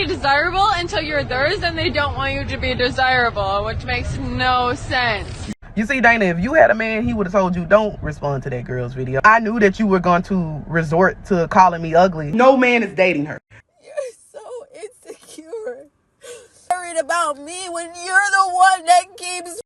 be desirable until you're theirs, and they don't want you to be desirable, which makes no sense. You see, Dana, if you had a man, he would have told you, don't respond to that girl's video. I knew that you were going to resort to calling me ugly. No man is dating her. You're so insecure. Worried about me when you're the one that keeps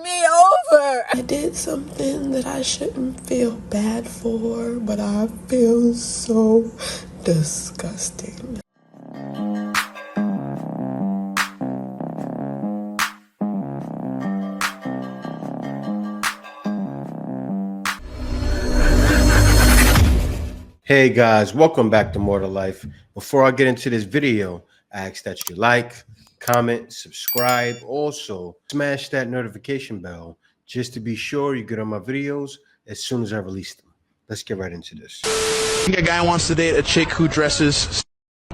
me over. I did something that I shouldn't feel bad for, but I feel so disgusting. Hey guys, welcome back to More to Life. Before I get into this video, I ask that you like, comment, subscribe. Also, smash that notification bell just to be sure you get on my videos as soon as I release them. Let's get right into this. I think a guy wants to date a chick who dresses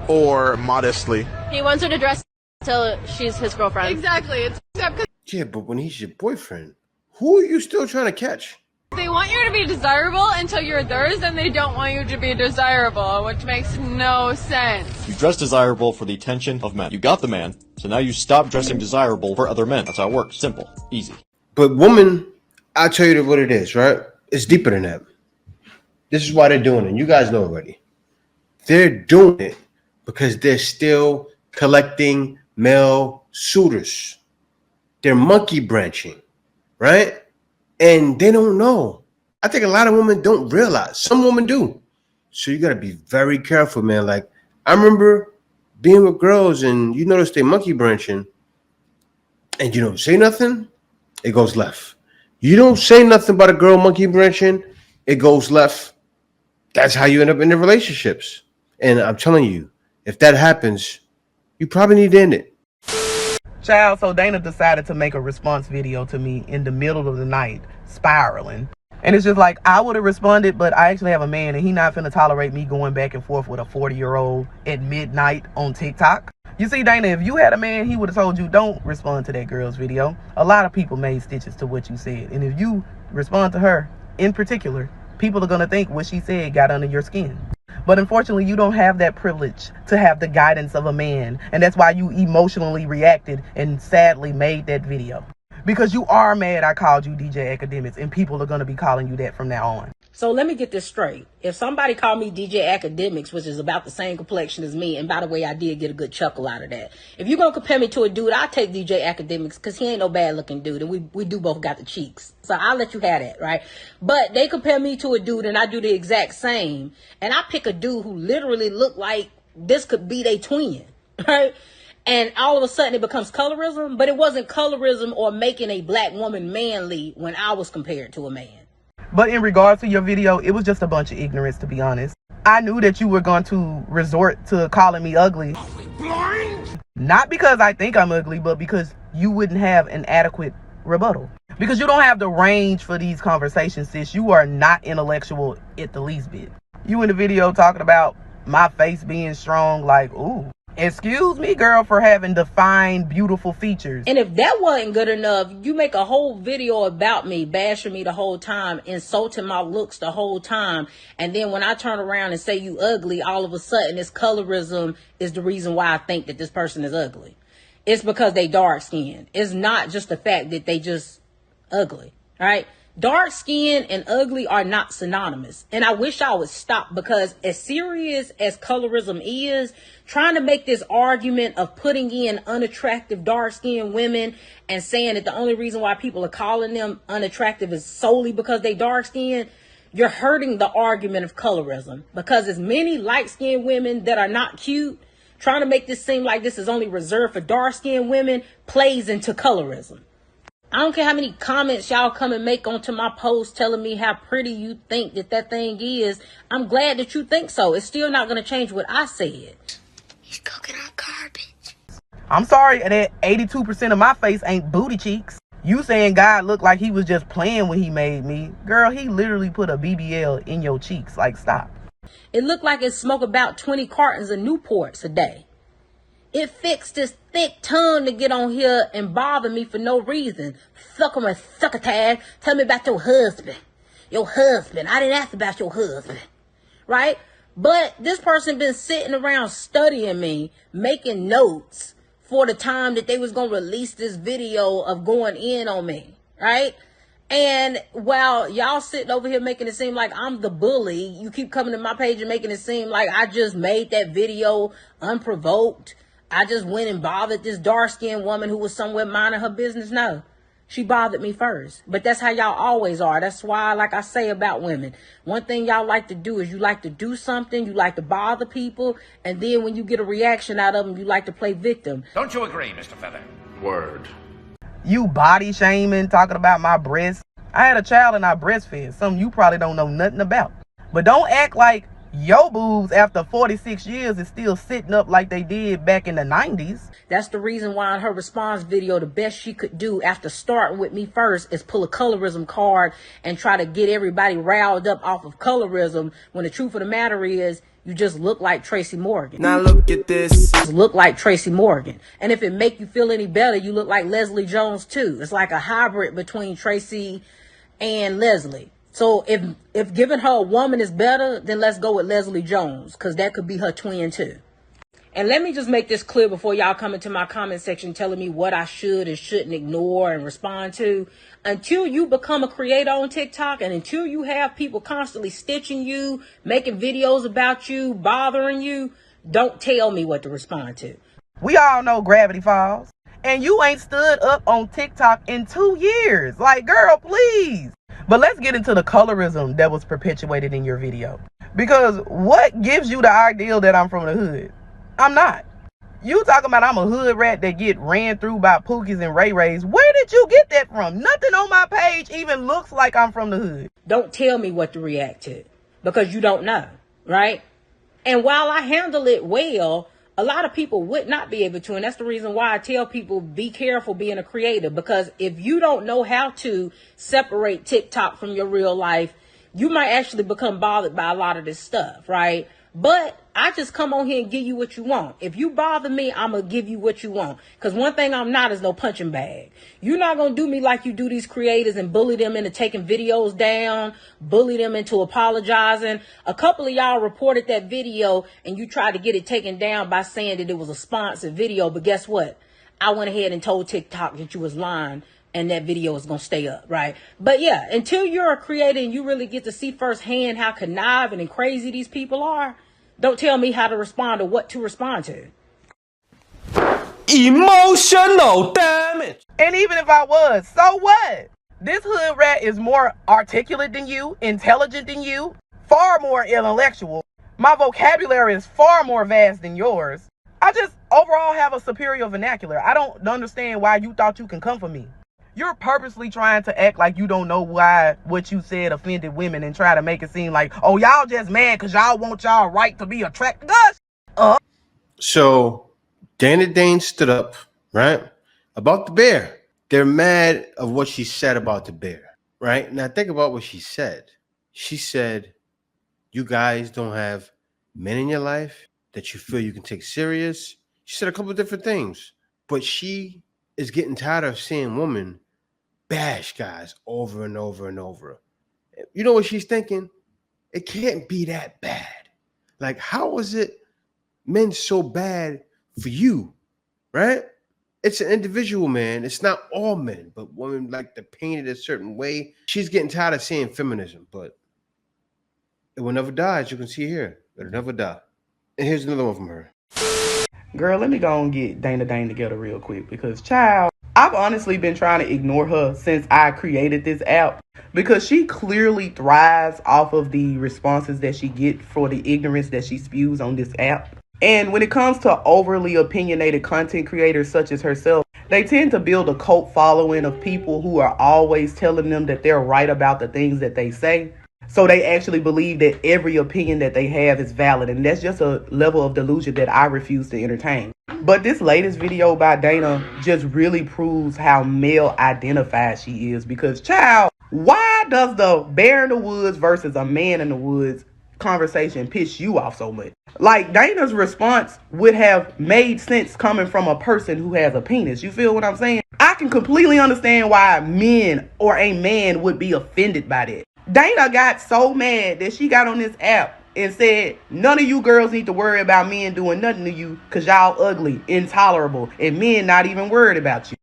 or modestly. He wants her to dress till she's his girlfriend. Exactly. Yeah, but when he's your boyfriend, who are you still trying to catch? They want you to be desirable until you're theirs, and they don't want you to be desirable, which makes no sense. You dress desirable for the attention of men. You got the man, so now you stop dressing desirable for other men. That's how it works. Simple. Easy. But women, I'll tell you what it is, right? It's deeper than that. This is why they're doing it. You guys know already. They're doing it because they're still collecting male suitors. They're monkey branching, right? And they don't know. I think a lot of women don't realize. Some women do. So you got to be very careful, man. Like, I remember being with girls and you notice they monkey branching and you don't say nothing, it goes left. You don't say nothing about a girl monkey branching, it goes left. That's how you end up in the relationships. And I'm telling you, if that happens, you probably need to end it. Child, so Dana decided to make a response video to me in the middle of the night, spiraling. And it's just like, I would have responded, but I actually have a man and he not finna tolerate me going back and forth with a 40-year-old at midnight on TikTok. You see, Dana, if you had a man, he would have told you, don't respond to that girl's video. A lot of people made stitches to what you said. And if you respond to her in particular, people are gonna think what she said got under your skin. But unfortunately, you don't have that privilege to have the guidance of a man. And that's why you emotionally reacted and sadly made that video. Because you are mad I called you DJ Academics, and people are going to be calling you that from now on. So let me get this straight. If somebody called me DJ Academics, which is about the same complexion as me, and by the way, I did get a good chuckle out of that. If you're going to compare me to a dude, I'll take DJ Academics because he ain't no bad looking dude. And we do both got the cheeks. So I'll let you have that, right? But they compare me to a dude and I do the exact same. And I pick a dude who literally look like this could be their twin, right? And all of a sudden it becomes colorism. But it wasn't colorism or making a black woman manly when I was compared to a man. But in regards to your video, it was just a bunch of ignorance, to be honest. I knew that you were going to resort to calling me ugly. Are we blind? Not because I think I'm ugly, but because you wouldn't have an adequate rebuttal. Because you don't have the range for these conversations, sis. You are not intellectual at the least bit. You in the video talking about my face being strong, like, ooh. Excuse me, girl, for having defined, beautiful features. And if that wasn't good enough, you make a whole video about me, bashing me the whole time, insulting my looks the whole time. And then when I turn around and say you ugly, all of a sudden this colorism is the reason why I think that this person is ugly. It's because they dark skinned. It's not just the fact that they just ugly, right? Dark skin and ugly are not synonymous. And I wish I would stop, because as serious as colorism is, trying to make this argument of putting in unattractive dark skinned women and saying that the only reason why people are calling them unattractive is solely because they dark skinned, you're hurting the argument of colorism. Because as many light skinned women that are not cute, trying to make this seem like this is only reserved for dark skinned women plays into colorism. I don't care how many comments y'all come and make onto my post telling me how pretty you think that thing is. I'm glad that you think so. It's still not going to change what I said. He's cooking up garbage. I'm sorry that 82% of my face ain't booty cheeks. You saying God looked like he was just playing when he made me. Girl, he literally put a BBL in your cheeks. Like, stop. It looked like it smoked about 20 cartons of Newports a day. It fixed this thick tongue to get on here and bother me for no reason. Suck on a succotash. Tell me about your husband. Your husband. I didn't ask about your husband. Right? But this person been sitting around studying me, making notes for the time that they was going to release this video of going in on me, right? And while y'all sitting over here making it seem like I'm the bully, you keep coming to my page and making it seem like I just made that video unprovoked. I just went and bothered this dark-skinned woman who was somewhere minding her business. No, she bothered me first. But that's how y'all always are. That's why, like I say about women, one thing y'all like to do is you like to do something, you like to bother people, and then when you get a reaction out of them, you like to play victim. Don't you agree, Mr. Feather? Word. You body shaming, talking about my breasts. I had a child and I breastfed, something you probably don't know nothing about. But don't act like your boobs after 46 years is still sitting up like they did back in the 90s. That's the reason why in her response video, the best she could do after starting with me first is pull a colorism card and try to get everybody riled up off of colorism, when the truth of the matter is you just look like Tracy Morgan. Now look at this. You look like Tracy Morgan. And if it make you feel any better, you look like Leslie Jones too. It's like a hybrid between Tracy and Leslie. So if giving her a woman is better, then let's go with Leslie Jones, because that could be her twin too. And let me just make this clear before y'all come into my comment section telling me what I should and shouldn't ignore and respond to. Until you become a creator on TikTok, and until you have people constantly stitching you, making videos about you, bothering you, don't tell me what to respond to. We all know gravity falls. And you ain't stood up on TikTok in 2 years. Like, girl, please. But let's get into the colorism that was perpetuated in your video. Because what gives you the ideal that I'm from the hood? I'm not. You talking about I'm a hood rat that get ran through by Pookies and Ray Rays. Where did you get that from? Nothing on my page even looks like I'm from the hood. Don't tell me what to react to, because you don't know, right? And while I handle it well, a lot of people would not be able to. And that's the reason why I tell people, be careful being a creator, because if you don't know how to separate TikTok from your real life, you might actually become bothered by a lot of this stuff, right? But I just come on here and give you what you want. If you bother me, I'm going to give you what you want. Because one thing I'm not is no punching bag. You're not going to do me like you do these creators and bully them into taking videos down, bully them into apologizing. A couple of y'all reported that video and you tried to get it taken down by saying that it was a sponsored video. But guess what? I went ahead and told TikTok that you was lying, and that video is going to stay up, right? But yeah, until you're a creator and you really get to see firsthand how conniving and crazy these people are, don't tell me how to respond or what to respond to. Emotional damage. And even if I was, so what? This hood rat is more articulate than you, intelligent than you, far more intellectual. My vocabulary is far more vast than yours. I just overall have a superior vernacular. I don't understand why you thought you can come for me. You're purposely trying to act like you don't know why what you said offended women and try to make it seem like, oh, y'all just mad because y'all want y'all right to be attracted to us. So Dana Dane stood up, right, about the bear. They're mad of what she said about the bear, right? Now think about what she said. She said, you guys don't have men in your life that you feel you can take serious. She said a couple of different things, but she is getting tired of seeing women bash guys over and over and over. You know what she's thinking? It can't be that bad. Like, how is it men so bad for you, right? It's an individual, man. It's not all men, but women like to paint it a certain way. She's getting tired of seeing feminism, but it will never die, as you can see here. It'll never die. And here's another one from her. Girl, let me go and get Dana Dane together real quick, because child, I've honestly been trying to ignore her since I created this app, because she clearly thrives off of the responses that she gets for the ignorance that she spews on this app. And when it comes to overly opinionated content creators such as herself, they tend to build a cult following of people who are always telling them that they're right about the things that they say. So they actually believe that every opinion that they have is valid. And that's just a level of delusion that I refuse to entertain. But this latest video by Dana just really proves how male identified she is. Because, child, why does the bear in the woods versus a man in the woods conversation piss you off so much? Like, Dana's response would have made sense coming from a person who has a penis. You feel what I'm saying? I can completely understand why men or a man would be offended by that. Dana got so mad that she got on this app and said, none of you girls need to worry about men doing nothing to you because y'all ugly, intolerable, and men not even worried about you.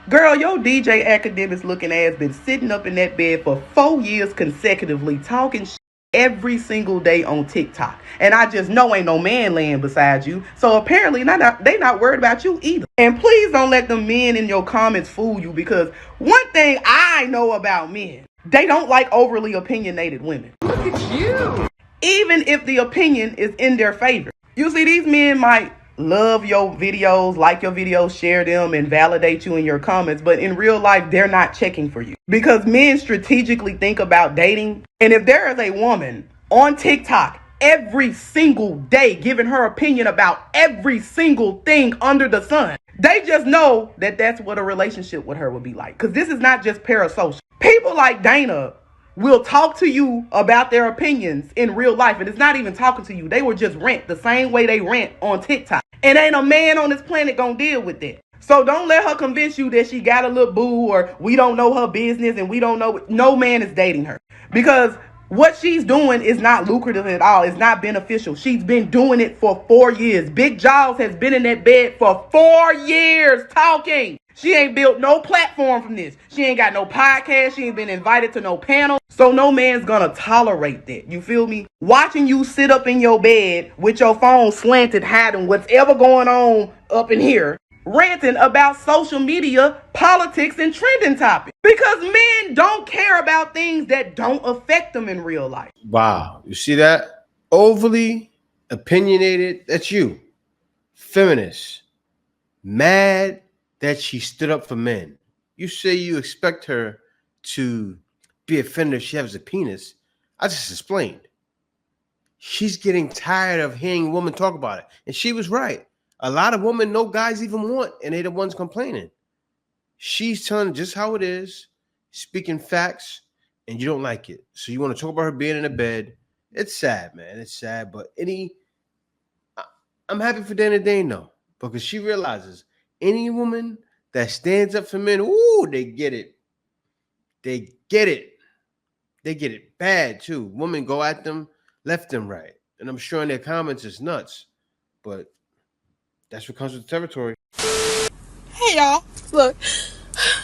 Girl, your DJ Academics looking ass been sitting up in that bed for 4 years consecutively talking every single day on TikTok. And I just know ain't no man laying beside you. So apparently they not worried about you either. And please don't let the men in your comments fool you, because one thing I know about men, they don't like overly opinionated women. Look at you. Even if the opinion is in their favor. You see, these men might love your videos, like your videos, share them, and validate you in your comments, but in real life, they're not checking for you. Because men strategically think about dating, and if there is a woman on TikTok every single day giving her opinion about every single thing under the sun, they just know that that's what a relationship with her would be like. Because this is not just parasocial. People like Dana will talk to you about their opinions in real life, and it's not even talking to you. They will just rant the same way they rant on TikTok. And ain't a man on this planet gonna deal with that. So don't let her convince you that she got a little boo, or we don't know her business and we don't know. No man is dating her, because what she's doing is not lucrative at all. It's not beneficial. She's been doing it for 4 years. Big Jaws has been in that bed for 4 years talking. She ain't built no platform from this. She ain't got no podcast. She ain't been invited to no panel. So no man's gonna tolerate that. You feel me? Watching you sit up in your bed with your phone slanted, hiding what's ever going on up in here, ranting about social media, politics, and trending topics. Because men don't care about things that don't affect them in real life. Wow. You see that? Overly opinionated. That's you. Feminist. Mad that she stood up for men. You say you expect her to be offended if she has a penis. I just explained. She's getting tired of hearing women talk about it. And she was right. A lot of women no guys even want, and they're the ones complaining. She's telling just how it is, speaking facts, and you don't like it. So you want to talk about her being in the bed. It's sad, man. It's sad. But I'm happy for Dana Dane, though, because she realizes any woman that stands up for men, ooh, they get it. They get it. They get it bad, too. Women go at them left and right. And I'm sure in their comments it's nuts. But that's what comes with the territory. Hey y'all, look,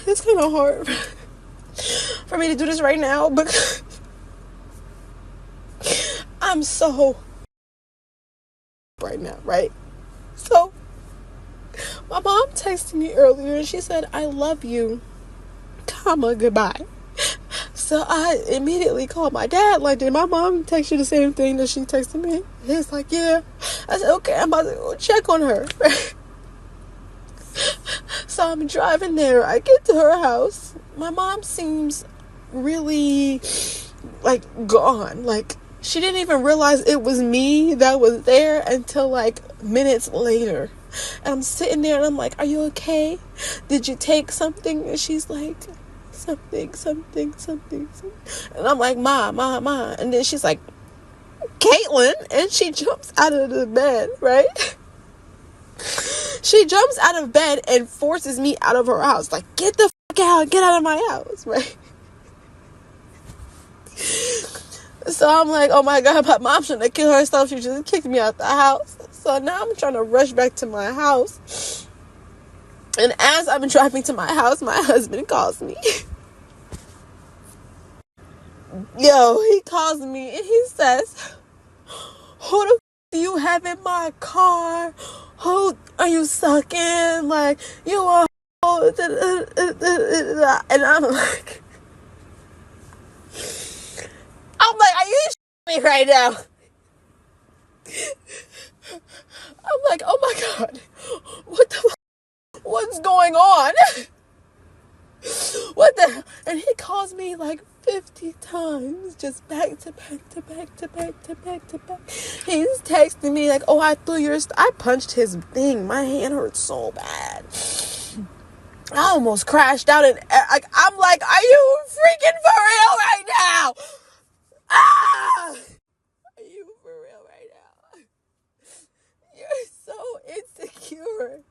it's kind of hard for me to do this right now because I'm so right now, right? So my mom texted me earlier and she said, I love you, comma, goodbye. So I immediately called my dad, like, did my mom text you the same thing that she texted me? He's like, yeah. I said, okay, I'm about to go check on her. So I'm driving there. I get to her house. My mom seems really, like, gone. Like, she didn't even realize it was me that was there until, like, minutes later. And I'm sitting there and I'm like, are you okay? Did you take something? And she's like, something. And I'm like, Ma. And then she's like, Caitlin. And she jumps out of the bed, right? She jumps out of bed and forces me out of her house. Like, get the fuck out. Get out of my house, right? So I'm like, oh my God, my mom's trying to kill herself. She just kicked me out the house. So now I'm trying to rush back to my house. And as I'm driving to my house, my husband calls me. Yo, he calls me and he says, who the do you have in my car? Who are you sucking? Like, you are. And I'm like, are you me right now? I'm like, oh my God, what's going on? What the? And he calls me like 50 times, just back to back. He's texting me like, oh, I punched his thing. My hand hurt so bad. I almost crashed out, and I'm like, are you freaking for real right now? Ah! Are you for real right now? You're so insecure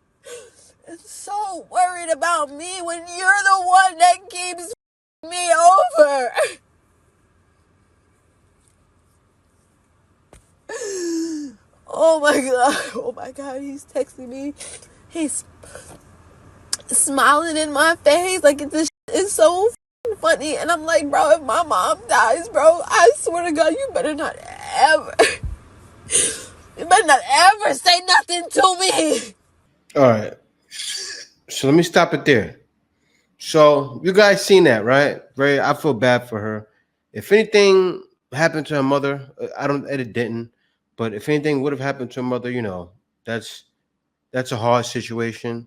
and so worried about me when you're the one that keeps me over. Oh my God. Oh my God. He's texting me. He's smiling in my face. Like, this is so funny. And I'm like, bro, if my mom dies, bro, I swear to God, you better not ever say nothing to me. All right. So let me stop it there. So you guys seen that, right? I feel bad for her. If anything happened to her mother, it didn't. But if anything would have happened to her mother, that's a hard situation.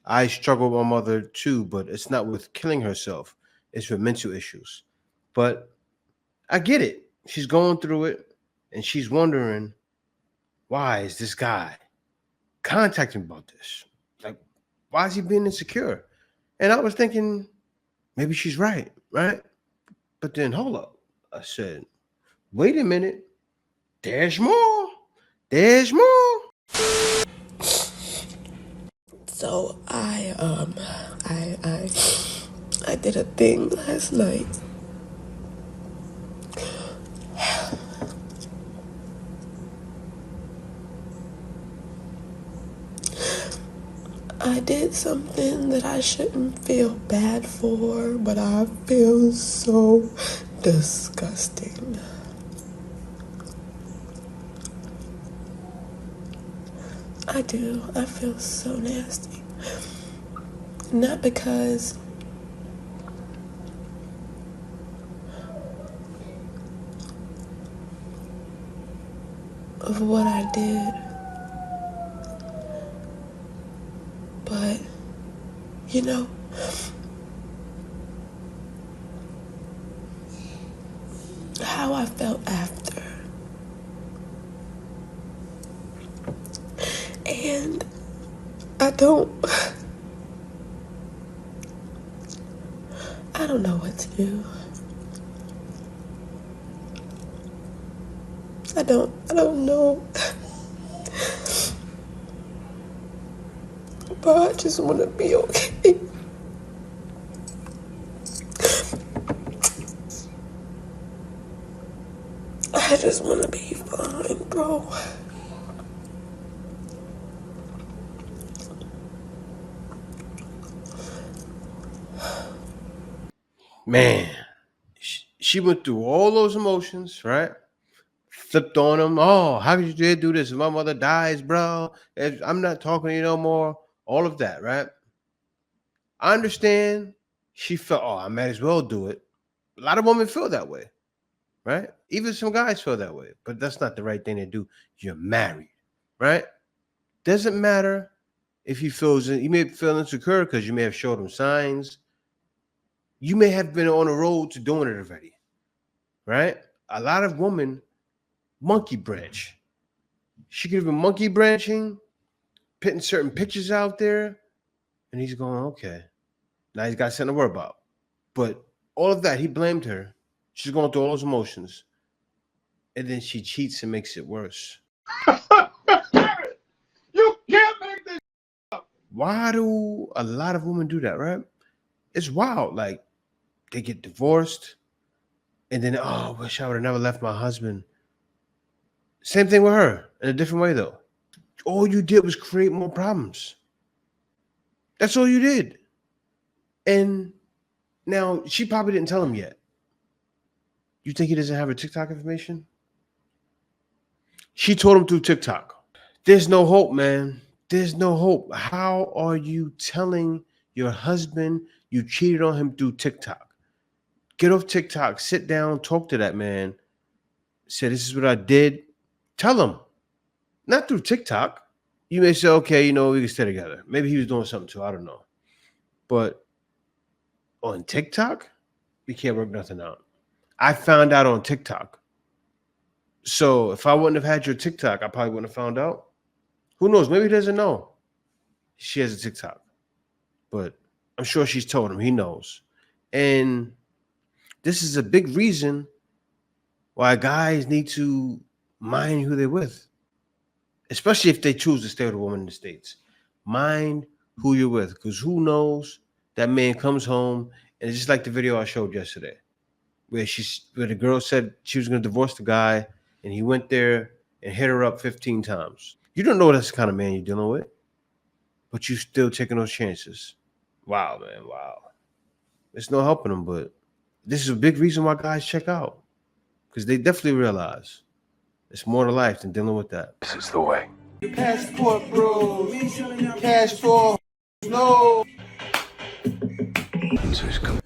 I struggle with my mother too, but it's not with killing herself. It's with mental issues. But I get it. She's going through it, and she's wondering, why is this guy contacting me about this? Like, why is he being insecure? And I was thinking, maybe she's right? But then, hold up. I said, wait a minute. There's more. There's more. So I did a thing last night. I did something that I shouldn't feel bad for, but I feel so disgusting. I do. I feel so nasty. Not because of what I did, but, how I felt after. And I don't know what to do. I don't know. But I just want to be okay. I just want to be fine, bro. Man, she went through all those emotions, right? Flipped on him. Oh, how could you dare do this? If my mother dies, bro, I'm not talking to you no more. All of that, right? I understand. She felt, oh, I might as well do it. A lot of women feel that way, right? Even some guys feel that way, but that's not the right thing to do. You're married, right? Doesn't matter if you may feel insecure because you may have showed him signs. You may have been on the road to doing it already, right? A lot of women monkey branch. She could have been monkey branching, putting certain pictures out there, and he's going, okay. Now he's got something to worry about. But all of that, he blamed her. She's going through all those emotions. And then she cheats and makes it worse. You can't make this up. Why do a lot of women do that, right? It's wild. Like, they get divorced, and then, oh, I wish I would have never left my husband. Same thing with her, in a different way, though. All you did was create more problems. That's all you did. And now, she probably didn't tell him yet. You think he doesn't have her TikTok information? She told him through TikTok. There's no hope, man. There's no hope. How are you telling your husband you cheated on him through TikTok? Get off TikTok, sit down, talk to that man. Say, this is what I did. Tell him. Not through TikTok. You may say, okay, we can stay together. Maybe he was doing something too. I don't know. But on TikTok, we can't work nothing out. I found out on TikTok. So if I wouldn't have had your TikTok, I probably wouldn't have found out. Who knows? Maybe he doesn't know she has a TikTok. But I'm sure she's told him. He knows. And this is a big reason why guys need to mind who they're with. Especially if they choose to stay with a woman in the States. Mind who you're with. Because who knows, that man comes home, and it's just like the video I showed yesterday, where the girl said she was going to divorce the guy, and he went there, and hit her up 15 times. You don't know that's the kind of man you're dealing with, but you still taking those chances. Wow, man, wow. It's no helping them, but this is a big reason why guys check out, because they definitely realize it's more to life than dealing with that. This is the way. Passport, bro. Cash for no. Come